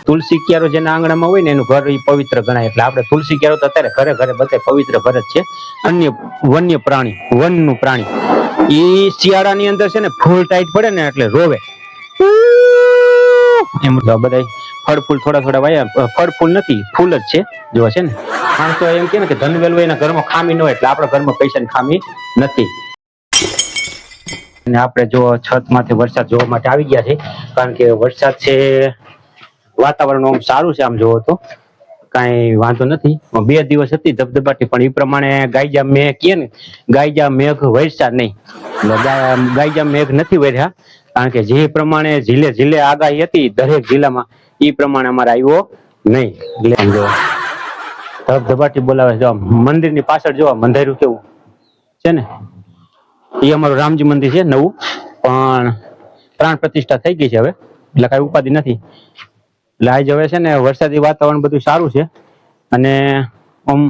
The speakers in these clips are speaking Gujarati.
તુલસી ક્યારો જેના આંગણામાં હોય ને એનું ઘર પવિત્ર ગણાય. એટલે આપણે તુલસી ક્યારો તો અત્યારે ઘરે ઘરે બધે પવિત્ર ઘર જ છે. અન્ય વન્ય પ્રાણી, વનનું પ્રાણી, એ શિયાળાની અંદર છે ને ફૂલ ટાઈટ પડે ને એટલે રોવે. એમ બધા ફળ ફૂલ થોડા થોડા વાયા, ફળ ફૂલ નથી, ફૂલ જ છે. જો છે ને માણસો એમ કે ને કે ધનવેલ હોય એના ઘરમાં ખામી ન હોય, એટલે આપણા ઘરમાં પૈસાની ખામી નથી. અને આપણે જો છત માંથી વરસાદ જોવા માટે આવી ગયા છે, કારણ કે વરસાદ છે, વાતાવરણ આમ સારું છે. આમ જોવો તો કઈ વાંધો નથી. 2 દિવસ હતી ધબધબાટી, પણ એ પ્રમાણે ગાયજા મેઘ કહે ને, ગાયજા મેઘ વરસ્યા નહીં. ગાયજા મેઘ નથી વર્યા, કારણ કે જે પ્રમાણે ઝીલે ઝીલે આગાહી હતી દરેક જિલ્લામાં, એ પ્રમાણે અમારે આવ્યો નહીં. એટલે ધબધબાટી બોલાવે. જો મંદિરની પાછળ જોવા મંદિરું કેવું છે ને, એ અમારું રામજી મંદિર છે નવું, પણ પ્રાણ પ્રતિષ્ઠા થઈ ગઈ છે હવે, એટલે કઈ ઉપાધિ નથી. એટલે આજ હવે છે ને વરસાદી વાતાવરણ બધું સારું છે, અને આમ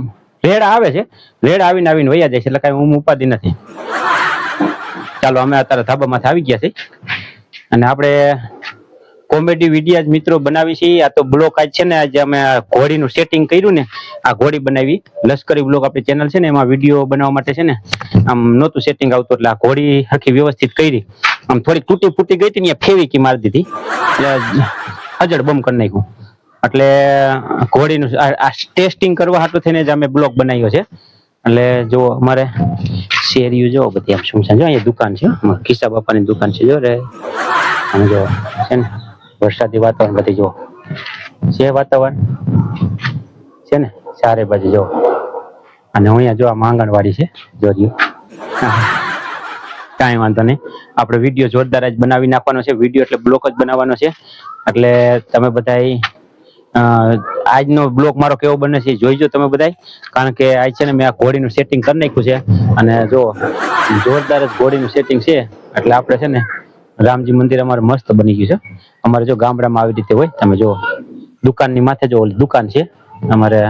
રેડા આવે છે, રેડા આવીને આવીને વયા જાય છે, એટલે કઈ ઉપાધિ નથી. ચાલો અમે અત્યારે ધાબામાંથી આવી ગયા છે, અને આપણે કોમેડી વિડીયો મિત્રો બનાવી છે. આ તો બ્લોક આજ છે ને, આજે અમે ઘોડીનું સેટિંગ કર્યું ને, આ ઘોડી બનાવી લશ્કરી બ્લોક આપણી ચેનલ છે ને, એમાં વિડીયો બનાવવા માટે છે ને આમ નહોતું સેટિંગ આવતું, એટલે આ ઘોડી આખી વ્યવસ્થિત કરી. આમ થોડીક તૂટી ફૂટી ગઈ હતી ને, ફેવિકી મારી દીધી, એટલે અજડ બમ કરી નાખ્યું. એટલે ઘોડીનું આ ટેસ્ટિંગ કરવા હાટું થઈને જ અમે બ્લોક બનાવ્યો છે. એટલે જો અમારે શેરીઓ જો બધી આમ સુમસાન, જો અહીંયા દુકાન છે, ખિસ્સા બાપાની દુકાન છે, જો રે. અને જો છે ને વરસાદી વાતાવરણ બધી જો છે, વાતાવરણ છે ને ચારે બાજુ જો. અને અહીંયા જો આ આંગણવાડી છે, જોજો. કાંઈ વાંધો નહીં, આપણે વિડીયો જોરદાર જ બનાવી નાખવાનો છે. વિડીયો એટલે બ્લોક જ બનાવવાનો છે. એટલે તમે બધા આજનો બ્લોક મારો કેવો બને છે જોઈજો તમે બધા, કારણ કે આજ છે ને મેં આ ઘોડીનું સેટિંગ કરી નાખ્યું છે, અને જો જોરદાર જ ઘોડીનું સેટિંગ છે. એટલે આપણે છે ને રામજી મંદિર અમારે મસ્ત બની ગયું છે. અમારે જો ગામડામાં આવી રીતે હોય, તમે જો દુકાનની માથે જો ઓલી દુકાન છે, અમારે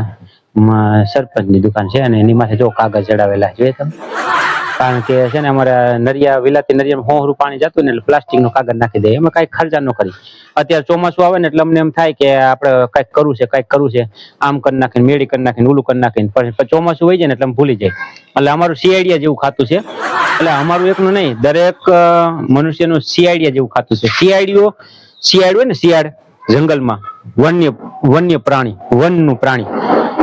સરપંચની દુકાન છે, અને એની માથે જો કાગળ ચડાવેલા જોઈએ તમે, કારણ કે છે ને અમારે નરિયા વિલાતી નરિયામાં હોહરું પાણી જતું ને, એટલે પ્લાસ્ટિકનો કાગળ નાખી દે. એમાં કાંઈ ખર્ચા ન કરી. અત્યારે ચોમાસું આવે ને એટલે અમને એમ થાય કે આપણે કંઈક કરવું છે, કંઈક કરવું છે, આમ કરી નાખીને, મેળી કરી નાખીને, ઓલું કરી નાખીને, પણ ચોમાસું હોય જાય ને એટલે અમે ભૂલી જાય. એટલે અમારું સીઆઈડિયા જેવું ખાતું છે. એટલે અમારું એકનું નહીં, દરેક મનુષ્યનું સીઆઈડિયા જેવું ખાતું છે. શિયાળ હોય ને, શિયાળ જંગલમાં વન્ય પ્રાણી, વનનું પ્રાણી,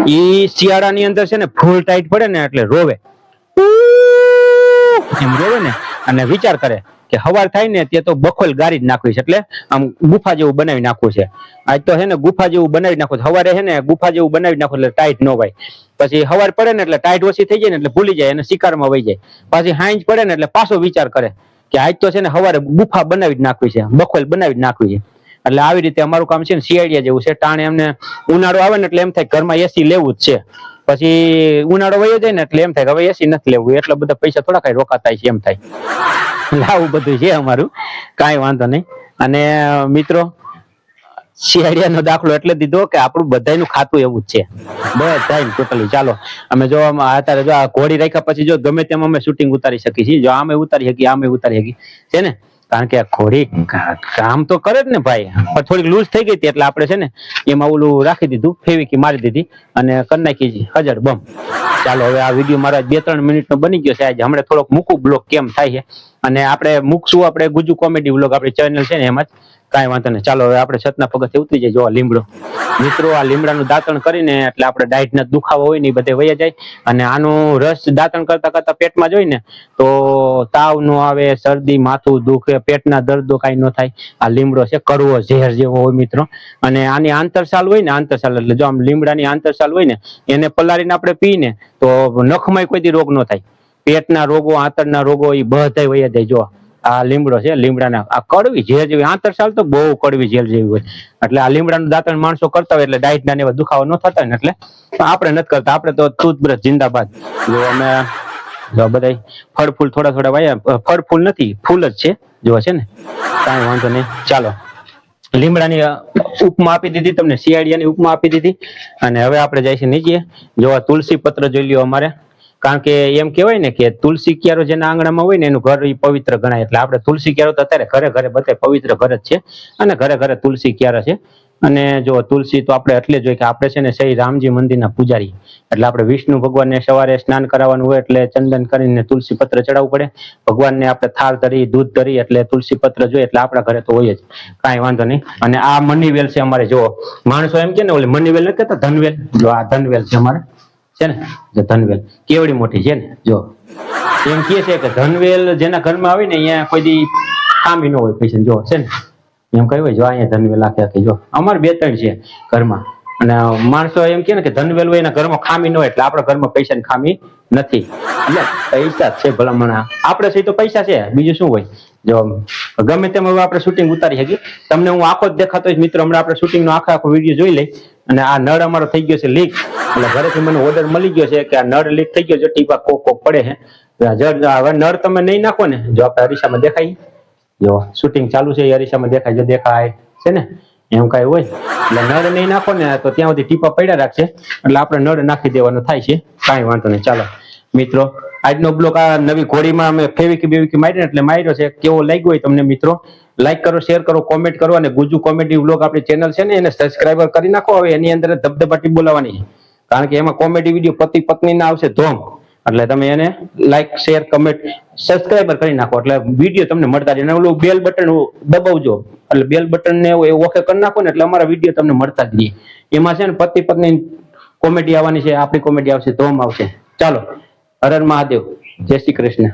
એ શિયાળાની અંદર છે ને ફૂલ ટાઈટ પડે ને એટલે રોવે, એમ રોવે ને, અને વિચાર કરે કે હવાર થાય ને તે તો બખોલ ગારી જ નાખવી છે, એટલે આમ ગુફા જેવું બનાવી નાખવું છે. આજ તો છે ને ગુફા જેવું બનાવી નાખવું છે. હવારે છે ને ગુફા જેવું બનાવી નાખવું એટલે ટાઈટ ન હોય. પછી હવાર પડે ને એટલે ટાઈટ ઓછી થઈ જાય ને એટલે ભૂલી જાય અને શિકારમાં વહી જાય. પછી હાંજ પડે ને એટલે પાછો વિચાર કરે કે આજ તો છે ને હવારે ગુફા બનાવી જ નાખવી છે, બખોલ બનાવી જ નાખવી છે. એટલે આવી રીતે અમારું કામ છે ને સીઆઈડિયા જેવું છે. ટાણે અમને ઉનાળો આવે ને એટલે એમ થાય ઘરમાં એસી લેવું જ છે. પછી ઉનાળો વયો જાય ને એટલે એમ થાય કે હવે એસી નથી લેવું, એટલા બધા પૈસા થોડા કઈ રોકાતા છે, એમ થાય. આવું બધું છે અમારું, કાંઈ વાંધો નહીં. અને મિત્રો શિયાળિયાનો દાખલો એટલે દીધો કે આપણું બધાનું ખાતું એવું જ છે, બધાય ટોટલી. ચાલો અમે જો અત્યારે જો આ ઘોડી રાખ્યા પછી જો ગમે તેમ અમે શૂટિંગ ઉતારી શકીએ છીએ. જો આમે ઉતારી શકીએ, આમે ઉતારી શકીએ છે ને, કારણ કે આ ઘોડી કામ તો કરે જ ને ભાઈ, પણ થોડીક લૂઝ થઈ ગઈ હતી એટલે આપણે છે ને એમાં ઓલું રાખી દીધું, ફેવિકી મારી દીધી અને કરી નાખી હજર બમ. ચાલો હવે આ વિડીયો મારો 2-3 મિનિટનો બની ગયો છે. આજે હમણાં થોડોક મૂકું બ્લોગ કેમ થાય છે, અને આપણે મૂકશું આપણે ગુજુ કોમેડી બ્લોગ, આપણી ચેનલ છે ને એમાં જ. કાંઈ વાંધો નહીં. ચાલો હવે આપણે છતના પગથિયે ઉતરી જાય. જો આ લીમડો મિત્રો, આ લીમડાનું દાંતણ કરીને એટલે આપણે ડાયટના દુખાવો હોય ને એ બધે વયા જાય. અને આનું રસ દાંતણ કરતા કરતા પેટમાં જોઈ ને તો તાવ નો આવે, શરદી, માથું દુખે, પેટના દર્દો કાંઈ ન થાય. આ લીમડો છે કડવો ઝેર જેવો હોય મિત્રો. અને આની આંતરસાલ હોય ને, આંતરસાલ એટલે જો આમ લીમડાની આંતરસાલ હોય ને એને પલાળીને આપણે પીને તો નખમાં કોઈ દી રોગ ન થાય. પેટના રોગો, આંતરના રોગો એ બધા વયા જાય. જો આ લીમડો છે, લીમડાના આ કડવી ઝેર જેવી આંતરસાલ તો બહુ કડવી ઝેર જેવી હોય. એટલે આ લીમડાનું દાંતણ માણસો કરતા હોય એટલે ડાયટના એવા દુખાવા ન થતા હોય ને, એટલે આપણે નથી કરતા. આપણે તો ટૂથબ્રશ જિંદાબાદ. જો અમે બધા ફળ ફૂલ થોડા થોડા વાયા, ફળ ફૂલ નથી, ફૂલ જ છે. જો છે ને, કાંઈ વાંધો નહીં. ચાલો લીમડાની ઉપમા આપી દીધી તમને, શિયાળિયાની ઉપમા આપી દીધી. અને હવે આપણે જાય છે નીચે. જો આ તુલસી પત્ર જોઈ લ્યો અમારે, કારણ કે એમ કહેવાય ને કે તુલસી ક્યારો જેના આંગણામાં હોય ને એનું ઘર ઈ પવિત્ર ગણાય. એટલે આપણે તુલસી ક્યારો તો અત્યારે ઘરે ઘરે બધે પવિત્ર ઘર જ છે અને ઘરે ઘરે તુલસી ક્યારા છે. અને જો તુલસી તો આપણે એટલે જોઈએ કે આપણે છે ને શ્રી રામજી મંદિરના પૂજારી, એટલે આપણે વિષ્ણુ ભગવાનને સવારે સ્નાન કરાવવાનું હોય એટલે ચંદન કરીને તુલસી પત્ર ચડાવવું પડે. ભગવાનને આપણે થાળ ધરી દૂધ ધરી એટલે તુલસી પત્ર જોઈએ એટલે આપણા ઘરે તો હોય જ, કાંઈ વાંધો નહીં. અને આ મની વેલ છે અમારે. જો માણસો એમ કે ને ઓલી મની વેલ નથી કહેતા, ધનવેલ. જો આ ધનવેલ છે અમારે, છે ને જો ધનવેલ કેવડી મોટી છે ને. જો એમ કે છે કે ધનવેલ જેના ઘરમાં આવે ને અહીંયા કોઈ દી ખામી ન હોય પૈસા. જો છે ને એમ કહ્યું હોય. જો અહીંયા ધનવેલ આખે આખી જો અમારે 2-3 છે ઘરમાં. અને માણસો એમ કે ને કે ધનવેલ હોય એના ઘરમાં ખામી ન હોય, એટલે આપણા ઘરમાં પૈસાની ખામી નથી. એટલે પૈસા જ છે ભલામણ. આપણે સહી તો પૈસા છે, બીજું શું હોય. જો ગમે તેમ હવે આપણે શૂટિંગ ઉતારી શકીએ. તમને હું આખો જ દેખાતો હોય મિત્રો, હમણાં આપણે શૂટિંગ નો આખો વિડીયો જોઈ લઈ. અને આ નળ અમારો થઈ ગયો છે લીક, એટલે ઘરેથી મને ઓર્ડર મળી ગયો છે કે આ નળ લીક થઈ ગયો છે, ટીપા કોક કોક પડે છે. હવે નળ તમે નહીં નાખો ને, જો આપણે અરીસામાં દેખાય, જો શૂટિંગ ચાલુ છે એ અરીસામાં દેખાય, જો દેખાય છે ને એમ કઈ હોય. એટલે નળ નહીં નાખો ને તો ત્યાં સુધી ટીપા પડ્યા રાખશે, એટલે આપણે નળ નાખી દેવાનો થાય છે. કાંઈ વાંધો નહીં. ચાલો મિત્રો, આજનો બ્લોગ આ નવી ઘોડીમાં અમે ફેવિકી બેવિકી માર્યો એટલે માર્યો છે. કેવો લાગ્યો હોય તમને મિત્રો, લાઈક કરો, શેર કરો, કોમેન્ટ કરો. અને ગુજુ કોમેડી વ્લોગ આપણી ચેનલ છે ને એને સબસ્ક્રાઈબર કરી નાખો. હવે એની અંદર ધબધબાટી બોલાવવાની છે, કારણ કે એમાં કોમેડી વિડીયો પતિ પત્ની ના આવશે ધોમ. એટલે તમે એને લાઈક શેર કમેન્ટ સબસ્ક્રાઈબર કરી નાખો એટલે વિડીયો તમને મળતા રહે. અને ઓલું બેલ બટન દબાવજો, એટલે બેલ બટન ને ઓકે કરી નાખો ને એટલે અમારા વિડીયો તમને મળતા જ રહે. એમાં છે ને પતિ પત્ની કોમેડી આવવાની છે, આપણી કોમેડી આવશે, ધોમ આવશે. ચાલો, હર હર મહાદેવ, જય શ્રી કૃષ્ણ.